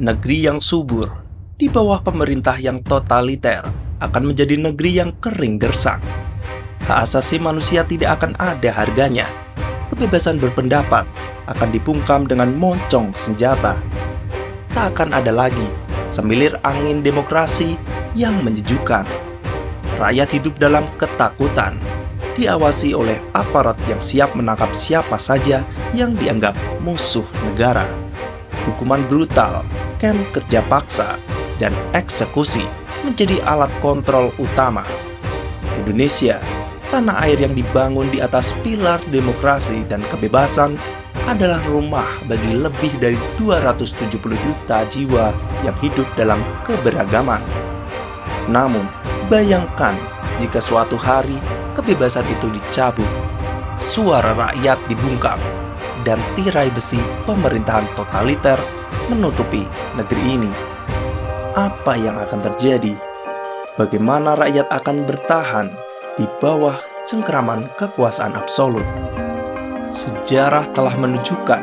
Negeri yang subur di bawah pemerintah yang totaliter akan menjadi negeri yang kering gersang. Hak asasi manusia tidak akan ada harganya. Kebebasan berpendapat akan dibungkam dengan moncong senjata. Tak akan ada lagi semilir angin demokrasi yang menyejukkan. Rakyat hidup dalam ketakutan, diawasi oleh aparat yang siap menangkap siapa saja yang dianggap musuh negara. Hukuman brutal, kamp kerja paksa, dan eksekusi menjadi alat kontrol utama. Indonesia, tanah air yang dibangun di atas pilar demokrasi dan kebebasan, adalah rumah bagi lebih dari 270 juta jiwa yang hidup dalam keberagaman. Namun, bayangkan jika suatu hari kebebasan itu dicabut, suara rakyat dibungkam, dan tirai besi pemerintahan totaliter menutupi negeri ini. Apa yang akan terjadi? Bagaimana rakyat akan bertahan di bawah cengkraman kekuasaan absolut? Sejarah telah menunjukkan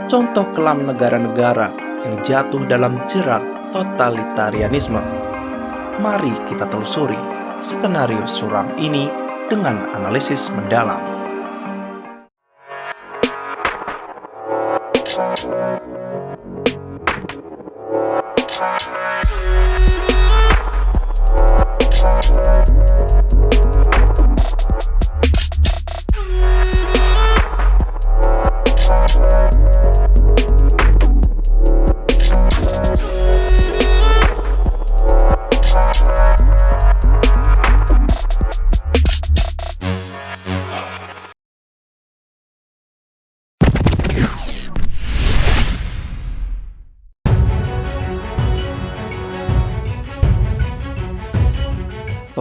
contoh kelam negara-negara yang jatuh dalam jerat totalitarianisme. Mari kita telusuri skenario suram ini dengan analisis mendalam.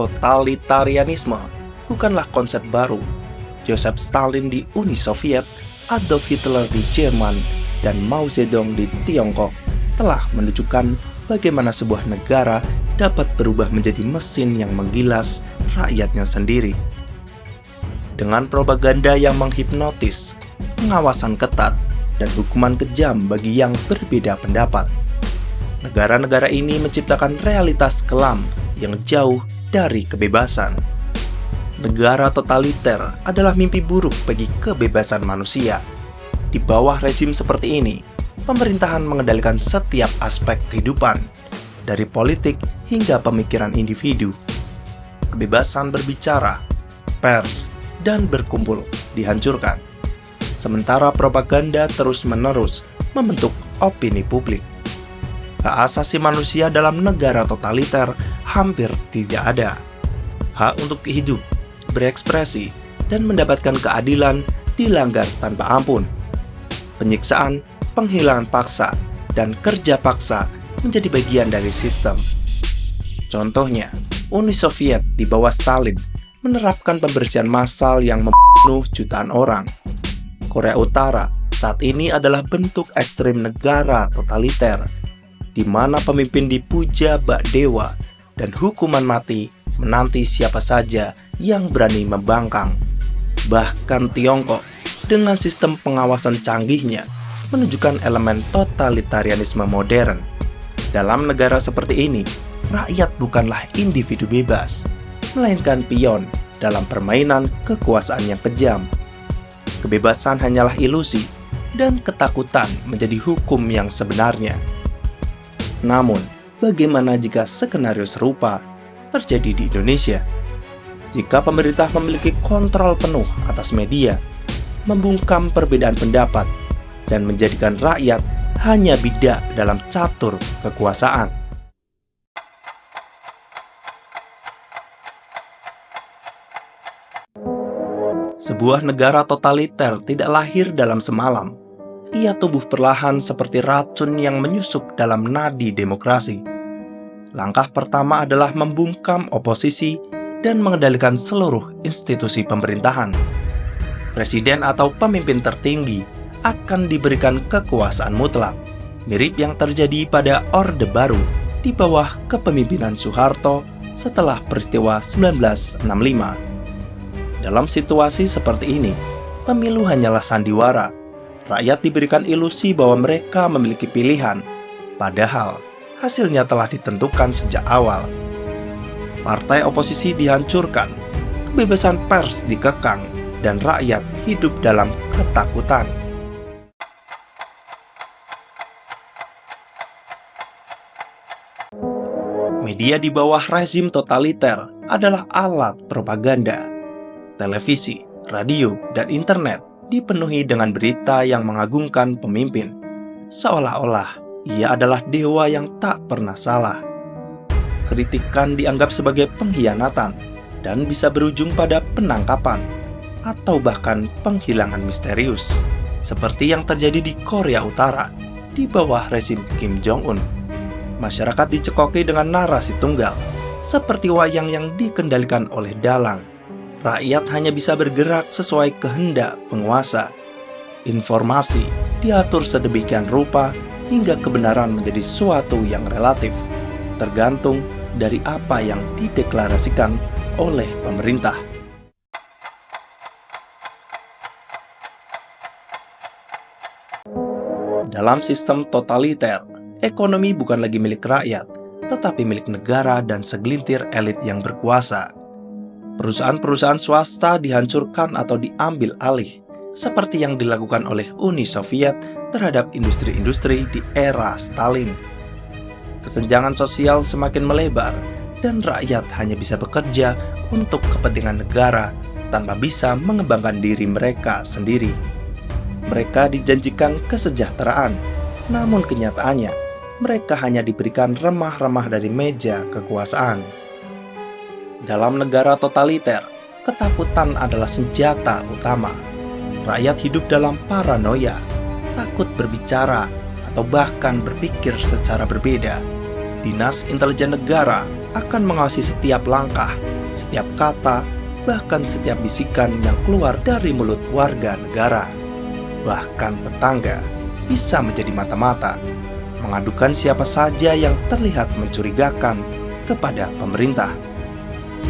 Totalitarianisme bukanlah konsep baru. Joseph Stalin di Uni Soviet, Adolf Hitler di Jerman, dan Mao Zedong di Tiongkok telah menunjukkan bagaimana sebuah negara dapat berubah menjadi mesin yang menggilas rakyatnya sendiri. Dengan propaganda yang menghipnotis, pengawasan ketat, dan hukuman kejam bagi yang berbeda pendapat, negara-negara ini menciptakan realitas kelam yang jauh dari kebebasan. Negara totaliter adalah mimpi buruk bagi kebebasan manusia. Di bawah rezim seperti ini, pemerintahan mengendalikan setiap aspek kehidupan, dari politik hingga pemikiran individu. Kebebasan berbicara, pers, dan berkumpul dihancurkan. Sementara propaganda terus-menerus membentuk opini publik. Hak asasi manusia dalam negara totaliter hampir tidak ada. Hak untuk hidup, berekspresi, dan mendapatkan keadilan dilanggar tanpa ampun. Penyiksaan, penghilangan paksa, dan kerja paksa menjadi bagian dari sistem. Contohnya, Uni Soviet di bawah Stalin menerapkan pembersihan massal yang membunuh jutaan orang. Korea Utara saat ini adalah bentuk ekstrem negara totaliter, di mana pemimpin dipuja bak dewa dan hukuman mati menanti siapa saja yang berani membangkang. Bahkan Tiongkok dengan sistem pengawasan canggihnya menunjukkan elemen totalitarianisme modern. Dalam negara seperti ini, rakyat bukanlah individu bebas, melainkan pion dalam permainan kekuasaan yang kejam. Kebebasan hanyalah ilusi, dan ketakutan menjadi hukum yang sebenarnya. Namun, bagaimana jika skenario serupa terjadi di Indonesia? Jika pemerintah memiliki kontrol penuh atas media, membungkam perbedaan pendapat, dan menjadikan rakyat hanya bidak dalam catur kekuasaan. Sebuah negara totaliter tidak lahir dalam semalam. Ia tumbuh perlahan seperti racun yang menyusup dalam nadi demokrasi. Langkah pertama adalah membungkam oposisi dan mengendalikan seluruh institusi pemerintahan. Presiden atau pemimpin tertinggi akan diberikan kekuasaan mutlak, mirip yang terjadi pada Orde Baru di bawah kepemimpinan Soeharto setelah peristiwa 1965. Dalam situasi seperti ini, pemilu hanyalah sandiwara. Rakyat diberikan ilusi bahwa mereka memiliki pilihan, Padahal, hasilnya telah ditentukan sejak awal. Partai oposisi dihancurkan, kebebasan pers dikekang, dan rakyat hidup dalam ketakutan. Media di bawah rezim totaliter adalah alat propaganda. Televisi, radio, dan internet dipenuhi dengan berita yang mengagungkan pemimpin, seolah-olah ia adalah dewa yang tak pernah salah. Kritikan dianggap sebagai pengkhianatan dan bisa berujung pada penangkapan atau bahkan penghilangan misterius, seperti yang terjadi di Korea Utara di bawah rezim Kim Jong-un. Masyarakat dicekoki dengan narasi tunggal, seperti wayang yang dikendalikan oleh dalang. Rakyat hanya bisa bergerak sesuai kehendak penguasa. Informasi diatur sedemikian rupa hingga kebenaran menjadi suatu yang relatif, tergantung dari apa yang dideklarasikan oleh pemerintah. Dalam sistem totaliter, ekonomi bukan lagi milik rakyat, tetapi milik negara dan segelintir elit yang berkuasa. Perusahaan-perusahaan swasta dihancurkan atau diambil alih, seperti yang dilakukan oleh Uni Soviet terhadap industri-industri di era Stalin. Kesenjangan sosial semakin melebar, dan rakyat hanya bisa bekerja untuk kepentingan negara tanpa bisa mengembangkan diri mereka sendiri. Mereka dijanjikan kesejahteraan, namun kenyataannya mereka hanya diberikan remah-remah dari meja kekuasaan. Dalam negara totaliter, ketakutan adalah senjata utama. Rakyat hidup dalam paranoia, takut berbicara, atau bahkan berpikir secara berbeda. Dinas intelijen negara akan mengawasi setiap langkah, setiap kata, bahkan setiap bisikan yang keluar dari mulut warga negara. Bahkan tetangga bisa menjadi mata-mata, mengadukan siapa saja yang terlihat mencurigakan kepada pemerintah.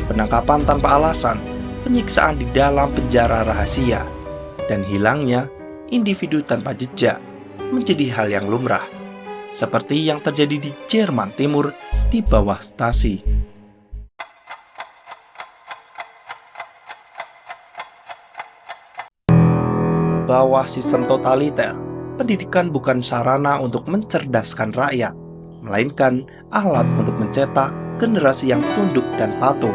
Penangkapan tanpa alasan, penyiksaan di dalam penjara rahasia, dan hilangnya individu tanpa jejak menjadi hal yang lumrah, seperti yang terjadi di Jerman Timur di bawah Stasi. Bawah sistem totaliter, pendidikan bukan sarana untuk mencerdaskan rakyat, melainkan alat untuk mencetak generasi yang tunduk dan patuh.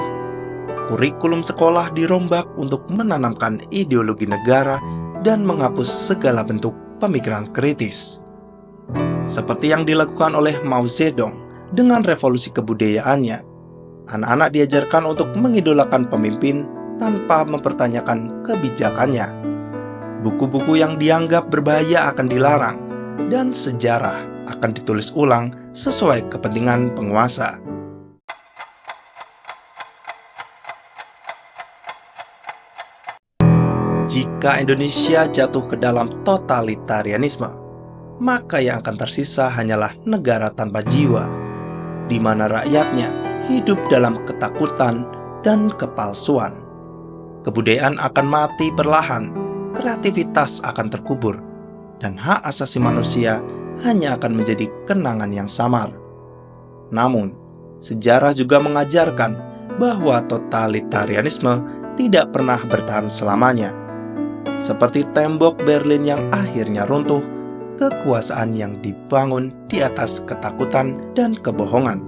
Kurikulum sekolah dirombak untuk menanamkan ideologi negara dan menghapus segala bentuk pemikiran kritis. Seperti yang dilakukan oleh Mao Zedong dengan revolusi kebudayaannya, anak-anak diajarkan untuk mengidolakan pemimpin tanpa mempertanyakan kebijakannya. Buku-buku yang dianggap berbahaya akan dilarang, dan sejarah akan ditulis ulang sesuai kepentingan penguasa. Jika Indonesia jatuh ke dalam totalitarianisme, maka yang akan tersisa hanyalah negara tanpa jiwa, di mana rakyatnya hidup dalam ketakutan dan kepalsuan. Kebudayaan akan mati perlahan, kreativitas akan terkubur, dan hak asasi manusia hanya akan menjadi kenangan yang samar. Namun, sejarah juga mengajarkan bahwa totalitarianisme tidak pernah bertahan selamanya. Seperti tembok Berlin yang akhirnya runtuh, kekuasaan yang dibangun di atas ketakutan dan kebohongan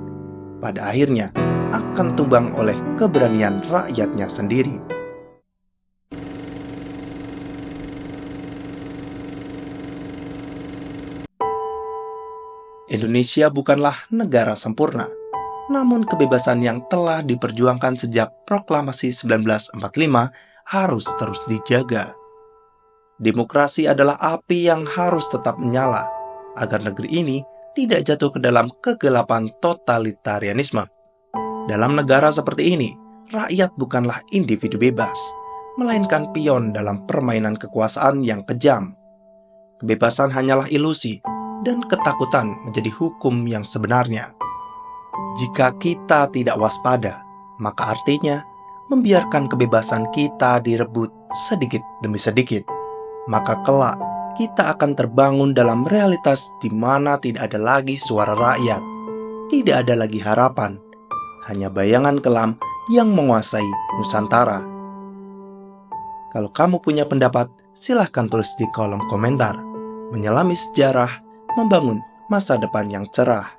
pada akhirnya akan tumbang oleh keberanian rakyatnya sendiri. Indonesia bukanlah negara sempurna, namun kebebasan yang telah diperjuangkan sejak Proklamasi 1945 harus terus dijaga. Demokrasi adalah api yang harus tetap menyala, agar negeri ini tidak jatuh ke dalam kegelapan totalitarianisme. Dalam negara seperti ini, rakyat bukanlah individu bebas, melainkan pion dalam permainan kekuasaan yang kejam. Kebebasan hanyalah ilusi, dan ketakutan menjadi hukum yang sebenarnya. Jika kita tidak waspada, maka artinya membiarkan kebebasan kita direbut sedikit demi sedikit. Maka kelak kita akan terbangun dalam realitas di mana tidak ada lagi suara rakyat, tidak ada lagi harapan, hanya bayangan kelam yang menguasai Nusantara. Kalau kamu punya pendapat, silahkan tulis di kolom komentar. Menyelami sejarah, membangun masa depan yang cerah.